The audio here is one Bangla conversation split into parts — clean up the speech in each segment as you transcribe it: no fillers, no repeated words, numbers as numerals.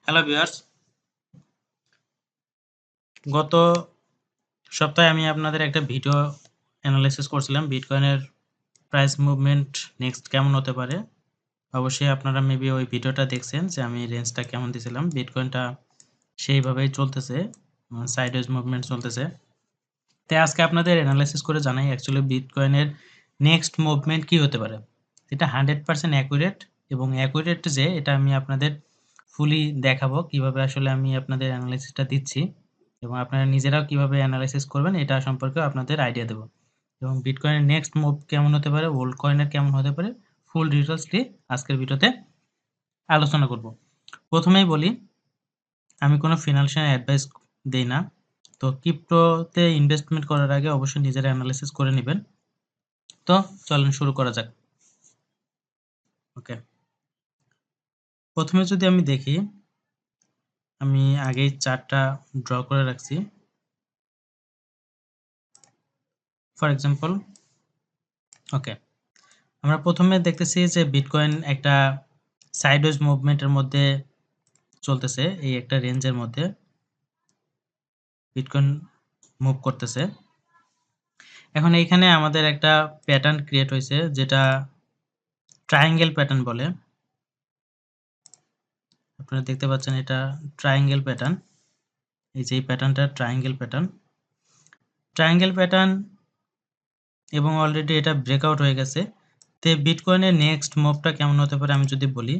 হ্যালো ভিউয়ার্স, গত সপ্তাহে আমি আপনাদের একটা ভিডিও অ্যানালাইসিস করছিলাম বিটকয়েনের প্রাইস মুভমেন্ট নেক্সট কেমন হতে পারে। অবশ্যই আপনারা মেবি ওই ভিডিওটা দেখছেন যে আমি রেঞ্জটা কেমন দিয়েছিলাম। বিটকয়েনটা সেইভাবেই চলতেছে, সাইডওয়েজ মুভমেন্ট চলতেছে। তাই আজকে আপনাদের অ্যানালাইসিস করে জানাই অ্যাকচুয়ালি বিটকয়েনের নেক্সট মুভমেন্ট কী হতে পারে। এটা 100% অ্যাকুরেট এবং অ্যাকুরেট যে এটা আমি আপনাদের ফুলি দেখাবো কীভাবে আসলে আমি আপনাদের অ্যানালাইসিসটা দিচ্ছি এবং আপনারা নিজেরাও কীভাবে অ্যানালাইসিস করবেন এটা সম্পর্কেও আপনাদের আইডিয়া দেবো এবং বিটকয়েনের নেক্সট মুভ কেমন হতে পারে, ওল্ড কয়েনের কেমন হতে পারে, ফুল ডিটেলসটি আজকের ভিডিওতে আলোচনা করব। প্রথমেই বলি, আমি কোনো ফিনান্সিয়াল অ্যাডভাইস দেই না। তো ক্রিপ্টোতে ইনভেস্টমেন্ট করার আগে অবশ্যই নিজেরা অ্যানালাইসিস করে নেবেন। তো চলেন শুরু করা যাক। ওকে, প্রথমে যদি আমি দেখি, আমি আগেই চার্টটা ড্র করে রাখছি। ফর এক্সাম্পল, ওকে, আমরা প্রথমে দেখতেছি যে বিটকয়েন একটা সাইডওয়েজ মুভমেন্টের মধ্যে চলতেছে। এই একটা রেঞ্জের মধ্যে বিটকয়েন মুভ করতেছে। এখন এইখানে আমাদের একটা প্যাটার্ন ক্রিয়েট হয়েছে যেটা ট্রায়াঙ্গেল প্যাটার্ন বলে। আপনারা দেখতে পাচ্ছেন এটা ট্রায়াঙ্গেল প্যাটার্ন। এই যে এই প্যাটার্নটা ট্রায়াঙ্গেল প্যাটার্ন। ট্রায়াঙ্গেল প্যাটার্ন এবং অলরেডি এটা ব্রেকআউট হয়ে গেছে। তো বিটকয়েনের নেক্সট মুভটা কেমন হতে পারে আমি যদি বলি,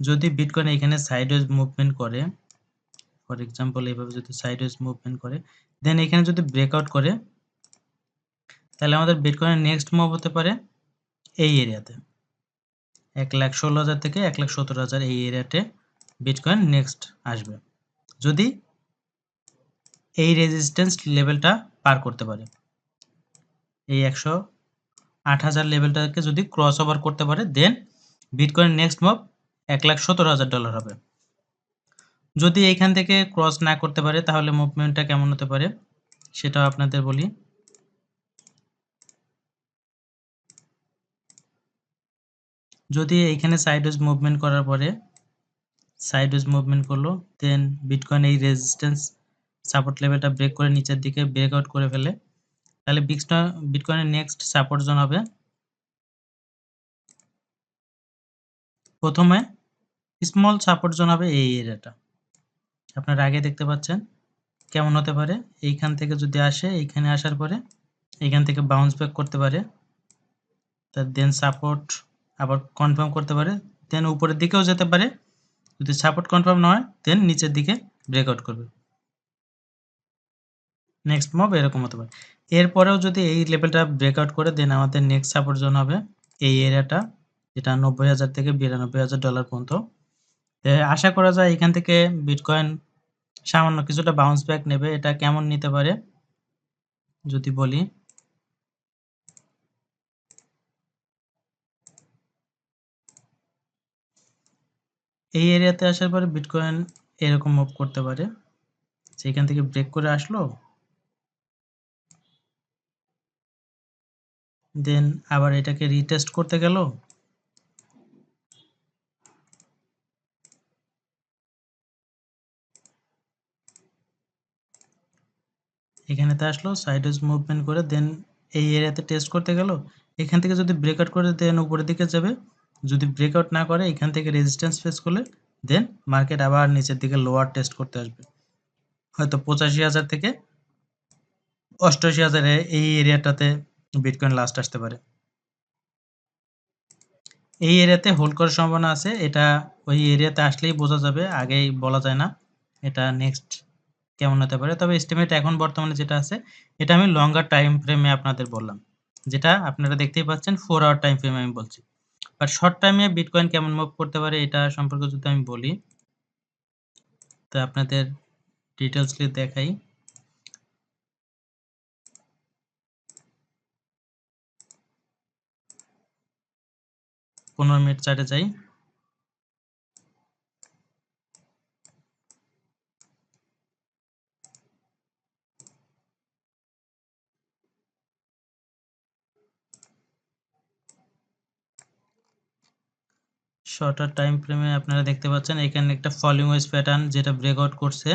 যদি বিটকয়েন এখানে সাইডওয়েজ মুভমেন্ট করে, ফর এক্সাম্পল এইভাবে যদি সাইডওয়েজ মুভমেন্ট করে, দেন এখানে যদি ব্রেকআউট করে, তাহলে আমাদের বিটকয়েনের নেক্সট মুভ হতে পারে এই এরিয়াতে 1,16,000 থেকে 1,70,000 এই এরিয়াতে বিটকয়েন নেক্সট আসবে, যদি এই রেজিস্ট্যান্স লেভেলটা পার করতে পারে। এই 108,000 লেভেলটাকে যদি ক্রস ওভার করতে পারে, দেন বিটকয়েন নেক্সট মুভ $1,17,000 হবে। যদি এইখান থেকে ক্রস না করতে পারে তাহলে মুভমেন্টটা কেমন হতে পারে সেটাও আপনাদের বলি। যদি এইখানে সাইডওয়েজ মুভমেন্ট করার পরে সাইডওয়েজ মুভমেন্ট করলো, দেন বিটকয়েন এই রেজিস্ট্যান্স সাপোর্ট লেভেলটা ব্রেক করে নিচের দিকে ব্রেকআউট করে ফেলে, তাহলে বিটকয়েনের নেক্সট সাপোর্ট জোন হবে প্রথমে স্মল সাপোর্ট জোন হবে এই এরিয়াটা। আপনারা আগে দেখতে পাচ্ছেন কেমন হতে পারে। এইখান থেকে যদি আসে, এইখানে আসার পরে এইখান থেকে বাউন্স ব্যাক করতে পারে, তার দেন সাপোর্ট আবার কনফার্ম করতে পারে, দেন উপরের দিকেও যেতে পারে। যদি সাপোর্ট কনফার্ম না হয় দেন নিচের দিকে ব্রেকআউট করবে। নেক্সট মুভ এরকম হতে পারে। এরপরেও যদি এই লেভেলটা ব্রেকআউট করে, দেন আমাদের নেক্সট সাপোর্ট জোন হবে এই এরিয়াটা, যেটা 90,000 থেকে $92,000 পর্যন্ত। আশা করা যায় এখান থেকে বিটকয়েন সামান্য কিছুটা বাউন্স ব্যাক নেবে। এটা কেমন নিতে পারে যদি বলি, এই এরিয়াতে আসার পরে বিটকয়েন এরকম মুভ করতে পারে, সেখান থেকে ব্রেক করে আসলো, দেন আবার এটাকে রিটেস্ট করতে গেল, এখানেতে আসলো সাইডওয়েজ মুভমেন্ট করে, দেন এই এরিয়াতে টেস্ট করতে গেল, এখান থেকে যদি ব্রেকআউট করে দেন উপরের দিকে যাবে। যদি ব্রেকআউট না করে এখান থেকে রেজিস্ট্যান্স ফেস করলে, দেন মার্কেট আবার নিচের দিকে লোয়ার টেস্ট করতে আসবে, হয়তো 85,000 থেকে 88,000 এই এরিয়াটাতে বিটকয়েন লাস্ট আসতে পারে। এই এরিয়াতে হোল্ড করার সম্ভাবনা আছে। এটা ওই এরিয়াতে আসলেই বোঝা যাবে, আগেই বলা যায় না এটা নেক্সট কেমন হতে পারে। তবে এস্টিমেট এখন বর্তমানে যেটা আছে এটা আমি লঙ্গার টাইম ফ্রেমে আপনাদের বললাম, যেটা আপনারা দেখতেই পাচ্ছেন 4 আওয়ার টাইম ফ্রেমে আমি বলছি। বাট শর্ট টাইমে বিটকয়েন কেমন মুভ করতে পারে এটা সম্পর্কে যদি আমি বলি, তো আপনাদের ডিটেলসলি দেখাই। 15 মিনিট চার্টে যাই। শর্টার টাইম ফ্রেমে আপনারা দেখতে পাচ্ছেন এখানে একটা ফলিং ওয়েজ প্যাটার্ন যেটা ব্রেকআউট করছে,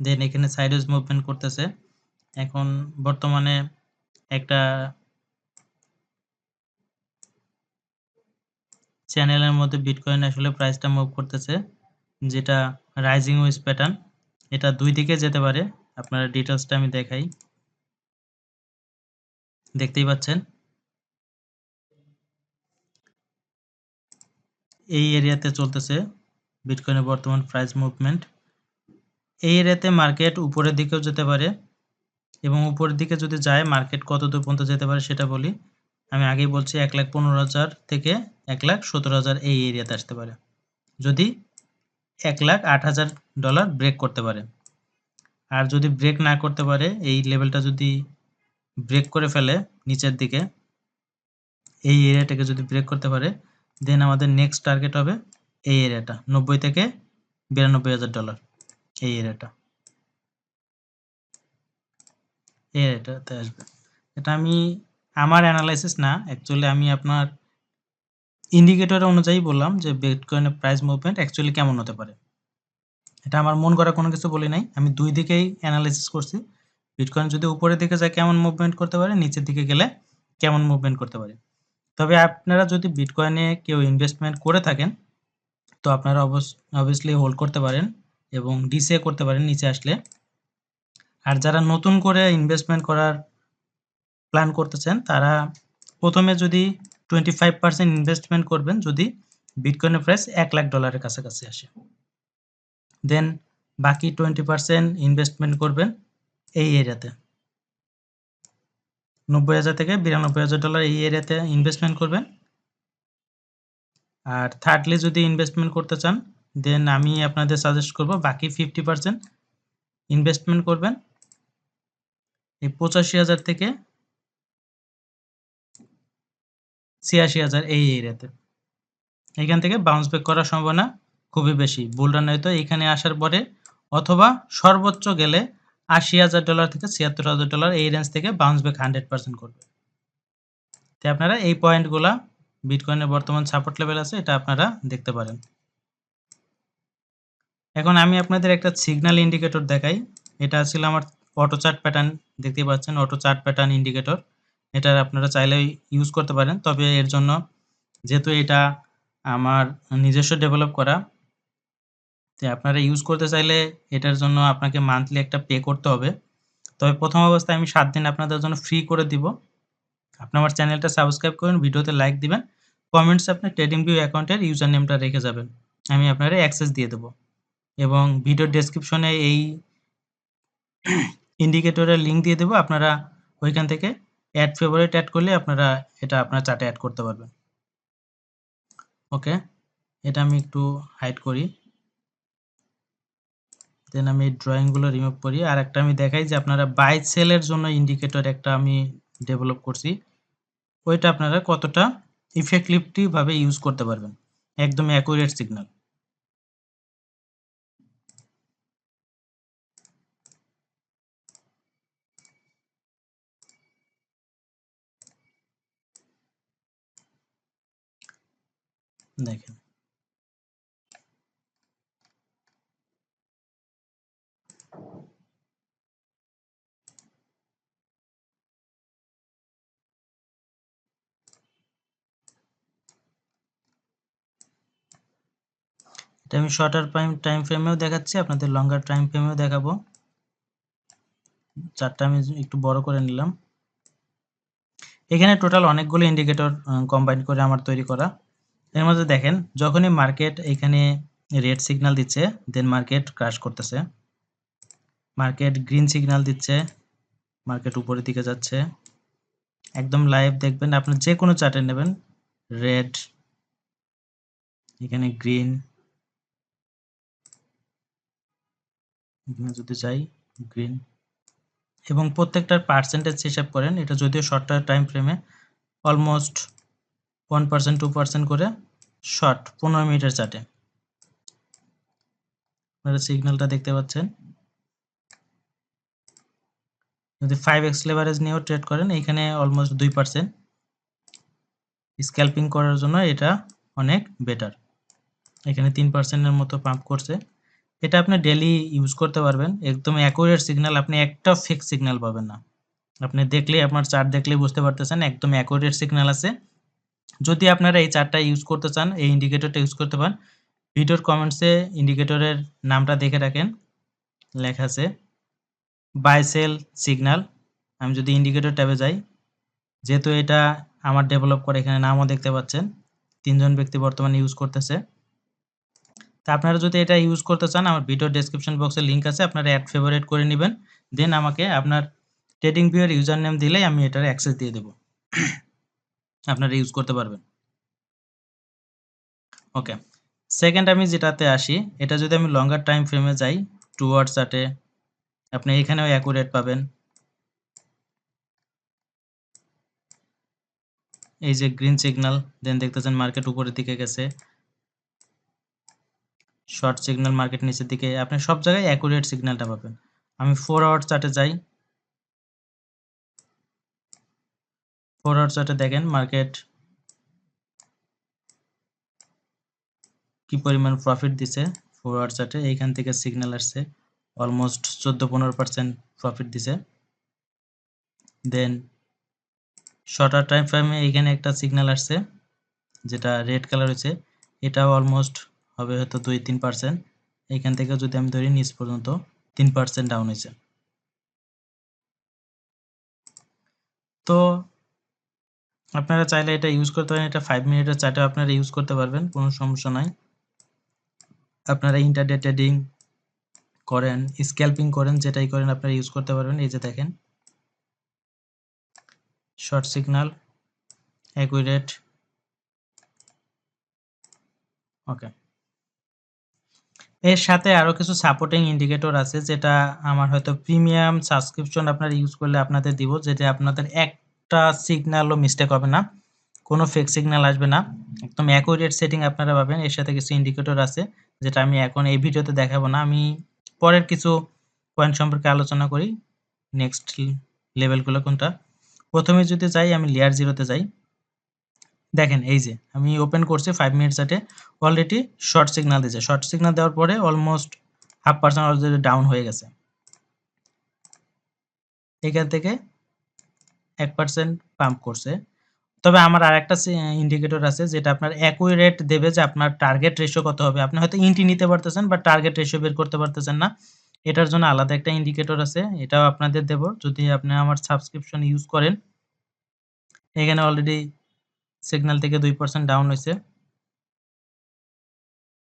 দেন এখানে সাইডওয়েজ মুভমেন্ট করতেছে। এখন বর্তমানে একটা চ্যানেলের মধ্যে বিটকয়েন আসলে প্রাইসটা মুভ করতেছে, যেটা রাইজিং ওয়েজ প্যাটার্ন। এটা দুই দিকে যেতে পারে। আপনারা ডিটেলসটা আমি দেখাই, দেখতেই পাচ্ছেন এই এরিয়াতে চলতেছে বিটকয়েনের বর্তমান প্রাইস মুভমেন্ট। এই এরিয়াতে মার্কেট উপরের দিকেও যেতে পারে, এবং উপরের দিকে যদি যায় মার্কেট কত দূর পর্যন্ত যেতে পারে সেটা বলি। আমি আগেই বলছি 1,15,000 থেকে 1,17,000 এই এরিয়াতে আসতে পারে, যদি $1,08,000 ব্রেক করতে পারে। আর যদি ব্রেক না করতে পারে, এই লেভেলটা যদি ব্রেক করে ফেলে নিচের দিকে, এই এরিয়াটাকে যদি ব্রেক করতে পারে, দেন আমাদের নেক্সট টার্গেট হবে এই এরিয়াটা, 90 থেকে $92,000 এই এরিয়াটা, এই এরিয়াটাতে আসবে। এটা আমি আমার অ্যানালাইসিস না, অ্যাকচুয়ালি আমি আপনার ইন্ডিকেটর অনুযায়ী বললাম যে বিটকয়েনের প্রাইস মুভমেন্ট অ্যাকচুয়ালি কেমন হতে পারে। এটা আমার মন করা কোনো কিছু বলি নাই, আমি দুই দিকেই অ্যানালাইসিস করছি। বিটকয়েন যদি উপরের দিকে যায় কেমন মুভমেন্ট করতে পারে, নিচের দিকে গেলে কেমন মুভমেন্ট করতে পারে। তবে আপনারা যদি বিটকয়েনে কেউ ইনভেস্টমেন্ট করে থাকেন, তো আপনারা অবভিয়াসলি হোল্ড করতে পারেন এবং ডিসিএ করতে পারেন নিচে আসলে। আর যারা নতুন করে ইনভেস্টমেন্ট করার প্ল্যান করতেছেন, তারা প্রথমে যদি 25% ইনভেস্টমেন্ট করবেন যদি বিটকয়েনের প্রাইস $1,00,000 কাছাকাছি আসে, দেন বাকি 20% ইনভেস্টমেন্ট করবেন এই এরিয়াতে, 90,000 থেকে $92,000 এই এরিয়াতে ইনভেস্টমেন্ট করবেন। আর থার্ডলি যদি ইনভেস্টমেন্ট করতে চান, দেন আমি আপনাদের সাজেস্ট করব বাকি 50% ইনভেস্টমেন্ট করবেন এই 85,000 থেকে 86,000 এই এরিয়াতে। এখান থেকে বাউন্স ব্যাক করার সম্ভাবনা খুবই বেশি। বুল রান হয়তো এখানে আসার পরে, অথবা সর্বোচ্চ গেলে $80,000 থেকে $76,000 এই রেঞ্জ থেকে বাউন্স ব্যাক 100% করবে। তাই আপনারা এই পয়েন্টগুলা, বিটকয়েনের বর্তমান সাপোর্ট লেভেল আছে, এটা আপনারা দেখতে পারেন। এখন আমি আপনাদের একটা সিগন্যাল ইন্ডিকেটর দেখাই। এটা ছিল আমার অটো চার্ট প্যাটার্ন, দেখতেই পাচ্ছেন অটো চার্ট প্যাটার্ন ইন্ডিকেটর। এটা আপনারা চাইলেই ইউজ করতে পারেন, তবে এর জন্য যেহেতু এটা আমার নিজস্ব ডেভেলপ করা, তো আপনারা ইউজ করতে চাইলে এটার জন্য আপনাকে মান্থলি একটা পে করতে হবে। তবে প্রথম অবস্থায় আমি 7 দিন আপনাদের জন্য ফ্রি করে দিব। আপনি আমার চ্যানেলটা সাবস্ক্রাইব করুন, ভিডিওতে লাইক দিবেন, কমেন্টসে আপনার ট্রেডিংভিউ অ্যাকাউন্টের ইউজার নেমটা রেখে যাবেন, আমি আপনাদের অ্যাক্সেস দিয়ে দেবো। এবং ভিডিওর ডেসক্রিপশনে এই ইন্ডিকেটরের লিঙ্ক দিয়ে দেবো, আপনারা ওইখান থেকে অ্যাড ফেভারিট অ্যাড করলে আপনারা এটা আপনার চার্টে অ্যাড করতে পারবেন। ওকে, এটা আমি একটু হাইড করি, দেন আমি এই ড্রয়িংগুলো রিমুভ করি। আর একটা আমি দেখাই যে আপনারা বাই সেলের জন্য ইন্ডিকেটর একটা আমি ডেভেলপ করছি, ওইটা আপনারা কতটা ইফেক্টিভভাবে ইউজ করতে পারবেন, একদম অ্যাকুরেট সিগন্যাল। দেখেন, এটা আমি শর্টার টাইম ফ্রেমেও দেখাচ্ছি, আপনাদের লঙ্গার টাইম ফ্রেমেও দেখাবো। চারটা আমি একটু বড় করে নিলাম। এখানে টোটাল অনেকগুলো ইন্ডিকেটর কম্বাইন করে আমার তৈরি করা। এর মধ্যে দেখেন, যখনই মার্কেট এখানে রেড সিগন্যাল দিচ্ছে, দেন মার্কেট ক্র্যাশ করতেছে। মার্কেট গ্রিন সিগন্যাল দিচ্ছে, মার্কেট উপরের দিকে যাচ্ছে। একদম লাইভ দেখবেন, আপনি যে কোনো চার্টে নেবেন, রেড, এখানে গ্রিন, এখানে যদি যাই গ্রিন, এবং প্রত্যেকটার পার্সেন্টেজ হিসাব করেন। এটা যদিও শর্ট টাইম ফ্রেমে অলমোস্ট 1% 2% করে শর্ট 15 মিনিটের চার্টে আপনারা সিগন্যালটা দেখতে পাচ্ছেন। যদি 5x লেভারেজ নিয়েও ট্রেড করেন, এইখানে অলমোস্ট 2%। স্ক্যাল্পিং করার জন্য এটা অনেক বেটার। এখানে 3% এর মতো পাম্প করছে। এটা আপনি ডেইলি ইউজ করতে পারবেন। একদম অ্যাকুরেট সিগন্যাল, আপনি একটাও ফেক সিগন্যাল পাবেন না। আপনি দেখলেই, আপনার চার্ট দেখলেই বুঝতে পারতেছেন একদম অ্যাকুরেট সিগন্যাল আছে। যদি আপনারা এই চার্টটা ইউজ করতে চান, এই ইন্ডিকেটরটা ইউজ করতে পারেন, ভিডিওর কমেন্টসে ইন্ডিকেটরের নামটা দেখে রাখেন, লেখা আছে বাই সেল সিগন্যাল। আমি যদি ইন্ডিকেটর ট্যাবে যাই, যেহেতু এটা আমার ডেভেলপ করে, এখানে নামও দেখতে পাচ্ছেন, 3 জন ব্যক্তি বর্তমানে ইউজ করতেছে। তা আপনারা যদি এটা ইউজ করতে চান, আমার ভিডিও ডেসক্রিপশন বক্সে লিঙ্ক আছে, আপনারা অ্যাড ফেভারিট করে নেবেন। দেন আমাকে আপনার ট্রেডিং ভিউয়ের ইউজার নেম দিলেই আমি এটার অ্যাক্সেস দিয়ে দেব। আপনারা ইউজ করতে পারবেন। ওকে। সেকেন্ড আমি যেটাতে আসি, এটা যদি আমি লঙ্গার টাইম ফ্রেমে যাই, 2 আওয়ার চার্টে, আপনি এখানেও অ্যাকুরেট পাবেন। এই যে গ্রিন সিগন্যাল, দেন দেখতেছেন মার্কেট উপরের দিকে গেছে, শর্ট সিগন্যাল মার্কেট নিচের দিকে, আপনি সব জায়গায় অ্যাকুরেট সিগন্যালটা পাবেন। আমি 4 আওয়ার চার্টে যাই, 4 আওয়ার চার্টে দেখেন মার্কেট কি পরিমাণ প্রফিট দিছে। 4 আওয়ার চার্টে এইখান থেকে সিগন্যাল আসছে, অলমোস্ট 14-15% প্রফিট দিছে। দেন শর্টার টাইম ফ্রেমে এইখানে একটা সিগন্যাল আসছে, যেটা রেড কালার হয়েছে, এটাও অলমোস্ট হবে হয়তো 2-3%। এইখান থেকে যদি আমি ধরি নিচ পর্যন্ত 3% ডাউন হয়েছে। তো আপনারা চাইলে এটা ইউজ করতে পারেন, এটা 5 মিনিটের চার্টেও আপনারা ইউজ করতে পারবেন, কোনো সমস্যা নাই। আপনারা ইন্টারডে ট্রেডিং করেন, স্ক্যাল্পিং করেন, যেটাই করেন আপনারা ইউজ করতে পারবেন। এই যে দেখেন শর্ট সিগন্যাল, অ্যাকুরেট। ওকে। এর সাথে আরো কিছু সাপোর্টিং ইন্ডিকেটর আছে, যেটা আমার হয়তো প্রিমিয়াম সাবস্ক্রিপশন আপনারা ইউজ করলে আপনাদের দিব, যেটা আপনাদের একটা সিগন্যালও মিস্টেক হবে না, কোনো ফেক সিগন্যাল আসবে না, একদম অ্যাকুরেট সেটিং আপনারা পাবেন। এর সাথে কিছু ইন্ডিকেটর আছে, যেটা আমি এখন এই ভিডিওতে দেখাবো না, আমি পরের কিছু পয়েন্ট সম্পর্কে আলোচনা করি। নেক্সট লেভেলগুলো কোনটা? প্রথমে যদি যাই, আমি লেয়ার 0 তে যাই, দেখেন এই যে আমি ওপেন করছি 5 মিনিট চার্টে, অলরেডি শর্ট সিগন্যাল দিয়েছে। শর্ট সিগন্যাল দেওয়ার পরে অলমোস্ট 0.5% অলরেডি ডাউন হয়ে গেছে। এখান থেকে 1% পাম্প করছে। তবে আমার আরেকটা ইন্ডিকেটর আছে, যেটা আপনার অ্যাকুরেট দেবে যে আপনার টার্গেট রেশিও কত হবে। আপনি হয়তো ইন্টি নিতে পারতেছেন, বাট টার্গেট রেশিও বের করতে পারতেছেন না। এটার জন্য আলাদা একটা ইন্ডিকেটর আছে, এটাও আপনাদের দেব যদি আপনি আমার সাবস্ক্রিপশন ইউজ করেন। এখানে অলরেডি সিগন্যাল থেকে 2% ডাউন হয়েছে।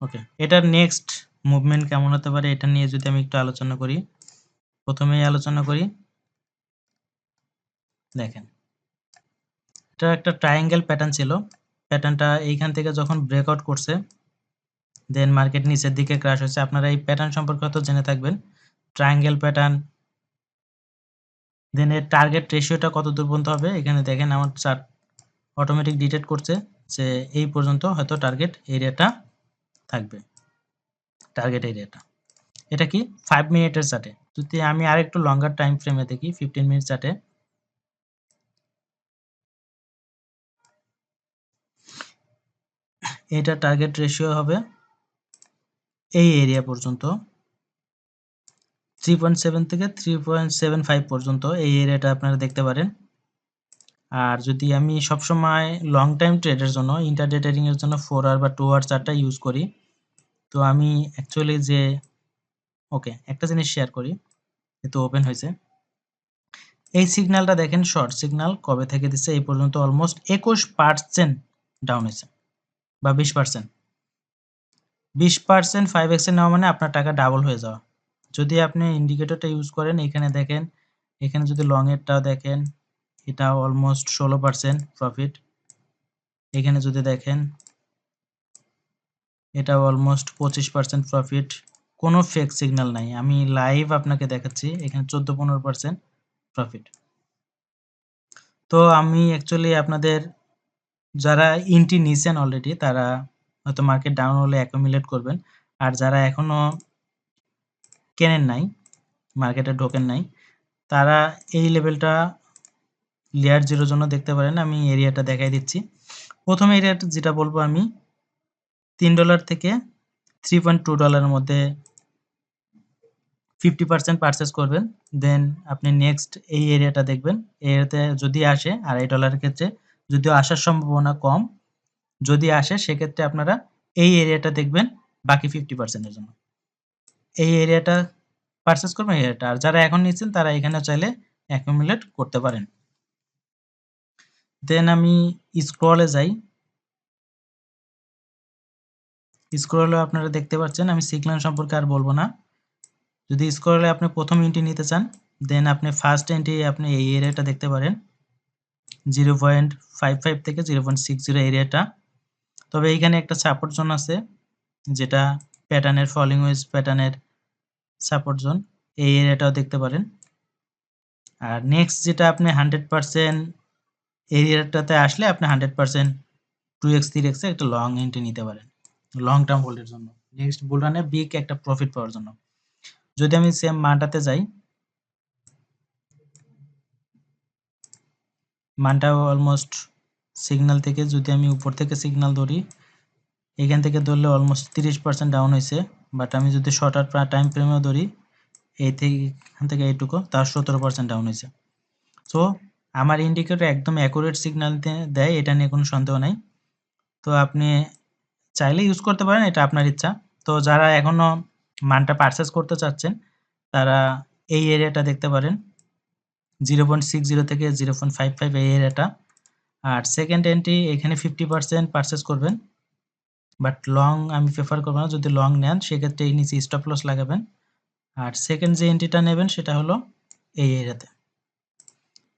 ওকে, এটার নেক্সট মুভমেন্ট কেমন হতে পারে, এটা নিয়ে যদি আমি একটু আলোচনা করি। প্রথমেই আলোচনা করি, দেখেন এটা একটা ট্রায়াঙ্গেল প্যাটার্ন ছিল। প্যাটার্নটা এইখান থেকে যখন ব্রেকআউট করছে, দেন মার্কেট নিচের দিকে ক্র্যাশ হয়েছে। আপনারা এই প্যাটার্ন সম্পর্কে হয়তো জেনে থাকবেন, ট্রায়াঙ্গেল প্যাটার্ন। দেন এর টার্গেট রেশিওটা কত দূর পর্যন্ত হবে, এখানে দেখেন আমার চার্ট অটোমেটিক ডিটেক্ট করছে যে এই পর্যন্ত হয়তো টার্গেট এরিয়াটা থাকবে, টার্গেট এরিয়াটা। এটা কি 5 মিনিটের চার্টে। যদি আমি আরেকটু লঙ্গার টাইম ফ্রেমে দেখি, 15 মিনিট চার্টে, এটা টার্গেট রেশিও হবে এই এরিয়া পর্যন্ত, 3.7 থেকে 3.75 পর্যন্ত এই এরিয়াটা আপনারা দেখতে পারেন। আর যদি আমি সবসময় লং টাইম ট্রেডের জন্য, ইন্টারডে ট্রেডিং এর জন্য 4 আওয়ার বা 2 আওয়ার চার্টটা ইউজ করি, তো আমি অ্যাকচুয়ালি যে ওকে একটা জিনিস শেয়ার করি, যেহেতু ওপেন হয়েছে। এই সিগন্যালটা দেখেন, শর্ট সিগন্যাল কবে থেকে দিচ্ছে, এই পর্যন্ত অলমোস্ট 21% ডাউন হয়েছে, বা 20%। 20% 5x নেওয়া মানে আপনার টাকা ডাবল হয়ে যাওয়া। যদি আপনি ইন্ডিকেটরটা ইউজ করেন, এখানে দেখেন, এখানে যদি লং এরটাও দেখেন, এটা অলমোস্ট 16% প্রফিট। এখানে যদি দেখেন, এটা অলমোস্ট 25% প্রফিট। কোনো ফেক সিগন্যাল নাই, আমি লাইভ আপনাকে দেখাচ্ছি, এখানে 14-15% প্রফিট। তো আমি অ্যাকচুয়ালি আপনাদের, যারা ইন্টি নিছেন অলরেডি, তারা হয়তো মার্কেট ডাউন হলে অ্যাকুমুলেট করবেন। আর যারা এখনো কেনেন নাই, মার্কেটে ঢোকেন নাই, তারা এই লেভেলটা লেয়ার 0 জন্য দেখতে পারেন। আমি এরিয়াটা দেখাই দিচ্ছি। প্রথম এরিয়াটা যেটা বলবো আমি, $3 থেকে $3.2 মধ্যে 50% পারচেজ করবেন, দেন আপনি নেক্সট এই এরিয়াটা দেখবেন। এই এরিয়াতে যদি আসে $2.5 ক্ষেত্রে, যদিও আসার সম্ভাবনা কম, যদি আসে সেক্ষেত্রে আপনারা এই এরিয়াটা দেখবেন বাকি 50% এর জন্য। এই এরিয়াটা পারচেজ করবেন, এই এরিয়াটা। আর যারা এখন নিচ্ছেন তারা এখানে চাইলে অ্যাকুমুলেট করতে পারেন। দেন আমি স্ক্রলে যাই। স্ক্রলে আপনারা দেখতে পাচ্ছেন, আমি সিগন্যাল সম্পর্কে আর বলবো না। যদি স্ক্রলে আপনি প্রথম এন্ট্রি নিতে চান, দেন আপনি ফার্স্ট এন্ট্রি আপনি এই এরিয়াটা দেখতে পারেন 0.55 থেকে 0.60 এরিয়াটা। তবে এইখানে একটা সাপোর্ট জোন আছে, যেটা প্যাটার্নের ফলিং ওয়েজ প্যাটার্নের সাপোর্ট জোন, এই এরিয়াটাও দেখতে পারেন। আর নেক্সট যেটা আপনি 100% এরিয়াটাতে আসলে আপনি 100% 2x 3x এ একটা লং এন্ট্রি নিতে পারেন লং টার্ম হোল্ডের জন্য, নেক্সট বুল রানে বিগ একটা প্রফিট পাওয়ার জন্য। যদি আমি সেম মানটাতে যাই, মানটাও অলমোস্ট সিগন্যাল থেকে যদি আমি উপর থেকে সিগন্যাল ধরি, এখান থেকে ধরলে অলমোস্ট 30% ডাউন হয়েছে। বাট আমি যদি শর্টার টাইম ফ্রেমেও ধরি, এখান থেকে এইটুকু, তার 17% ডাউন হয়েছে। সো আমার ইন্ডিকেটর একদম অ্যাকুরেট সিগন্যাল দেয়, এটা নিয়ে কোনো সন্দেহ নাই। তো আপনি চাইলে ইউজ করতে পারেন, এটা আপনার ইচ্ছা। তো যারা এখনও মানটা পারচেজ করতে চাচ্ছেন তারা এই এরিয়াটা দেখতে পারেন 0.60 থেকে 0.55 এই এরিয়াটা। আর সেকেন্ড এন্ট্রি এখানে 50% পারচেজ করবেন, বাট লং আমি প্রেফার করবো না। যদি লং নেন সেক্ষেত্রে এই নিচে স্টপ লস লাগাবেন। আর সেকেন্ড যে এন্ট্রিটা নেবেন সেটা হলো এই এরিয়াতে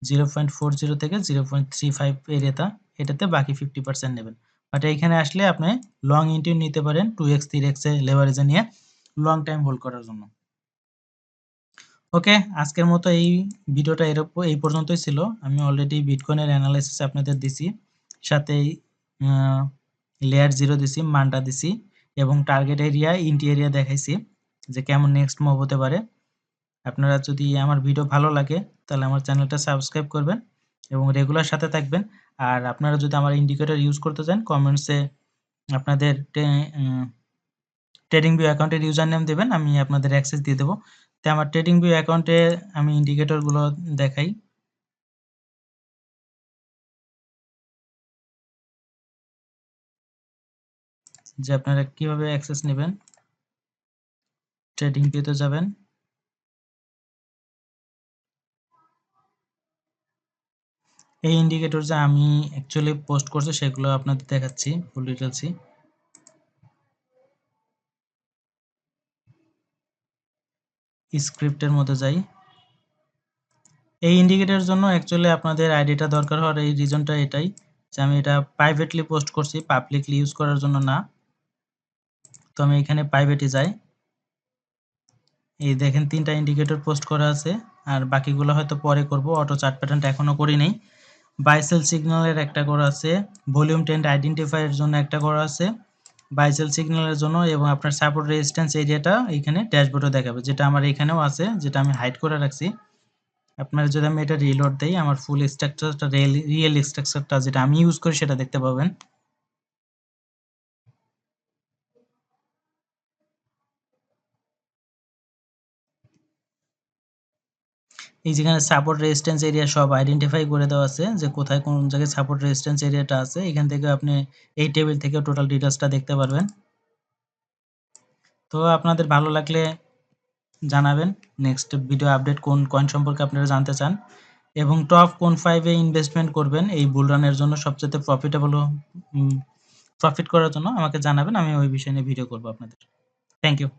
0.40 থেকে 0.35 এরিয়াটা, এটাতে বাকি 50% নেবেন। বাট এইখানে আসলে আপনি লং এন্ট্রি নিতে পারেন 2x 3x এ লেভারেজে নিয়ে লং টাইম হোল্ড করার জন্য। ওকে, আজকের মতো এই ভিডিওটা এই পর্যন্তই ছিল। আমি অলরেডি বিটকয়েনের অ্যানালাইসিস আপনাদের দিছি, সাথে লেয়ার 0 দিছি, মানটা দিছি এবং টার্গেট এরিয়া ইন্টি এরিয়া দেখাইছি যে কেমন নেক্সট মুভ হতে পারে। আপনারা যদি আমার ভিডিও ভালো লাগে তাহলে আমার চ্যানেলটা সাবস্ক্রাইব করবেন এবং রেগুলার সাথে থাকবেন। আর আপনারা যদি আমার ইন্ডিকেটর ইউজ করতে চান কমেন্টসে আপনাদের ট্রেডিং ভিউ অ্যাকাউন্টের ইউজার নেম দেবেন, আমি আপনাদের অ্যাক্সেস দিয়ে দেবো। তো আমার ট্রেডিং ভিউ অ্যাকাউন্টে আমি ইন্ডিকেটরগুলো দেখাই। যে আপনারা কিভাবে অ্যাক্সেস নেবেন, ট্রেডিং ভিউতে যাবেন, এই ইন্ডিকেটর যে আমি অ্যাকচুয়ালি পোস্ট করছি সেগুলো আপনাদের দেখাচ্ছি ফুল ডিটেলসই। স্ক্রিপ্টের মধ্যে যাই। এই ইন্ডিকেটরের জন্য অ্যাকচুয়ালি আপনাদের আইডিটা দরকার হওয়ার এই রিজনটা এটাই যে আমি এটা প্রাইভেটলি পোস্ট করছি, পাবলিকলি ইউজ করার জন্য না। তো আমি এখানে প্রাইভেটে যাই, এই দেখেন 3টা ইন্ডিকেটর পোস্ট করা আছে, আর বাকিগুলো হয়তো পরে করব। অটো চার্ট প্যাটার্নটা এখনো করি নাই। বাই সেল সিগন্যালের একটা করা আছে, ভলিউম ট্রেন্ড আইডেন্টিফাইয়ের জন্য একটা করা আছে, বাই সেল সিগন্যালের জন্য, এবং আপনার সাপোর্ট রেজিস্ট্যান্স এরিয়াটা এখানে ড্যাশবোর্ডে দেখাবে, যেটা আমার এখানেও আছে, যেটা আমি হাইড করে রাখছি। আপনারা যদি আমি এটা রিলোড দেই, আমার ফুল স্ট্রাকচারটা রিয়েল স্ট্রাকচারটা যেটা আমি ইউজ করি সেটা দেখতে পাবেন। এই যেখানে সাপোর্ট রেজিস্ট্যান্স এরিয়া সব আইডেন্টিফাই করে দেওয়া আছে যে কোথায় কোন জায়গায় সাপোর্ট রেজিস্ট্যান্স এরিয়াটা আছে। এখান থেকে আপনি এই টেবিল থেকে টোটাল ডিটেইলসটা দেখতে পারবেন। তো আপনাদের ভালো লাগলে জানাবেন নেক্সট ভিডিও আপডেট কোন কয়েন সম্পর্কে আপনারা জানতে চান, এবং টপ কোন 5 এ ইনভেস্টমেন্ট করবেন এই বুল রানের জন্য সবচেয়ে প্রফিট করার জন্য আমাকে জানাবেন, আমি ওই বিষয় নিয়ে ভিডিও করব আপনাদের। Thank you.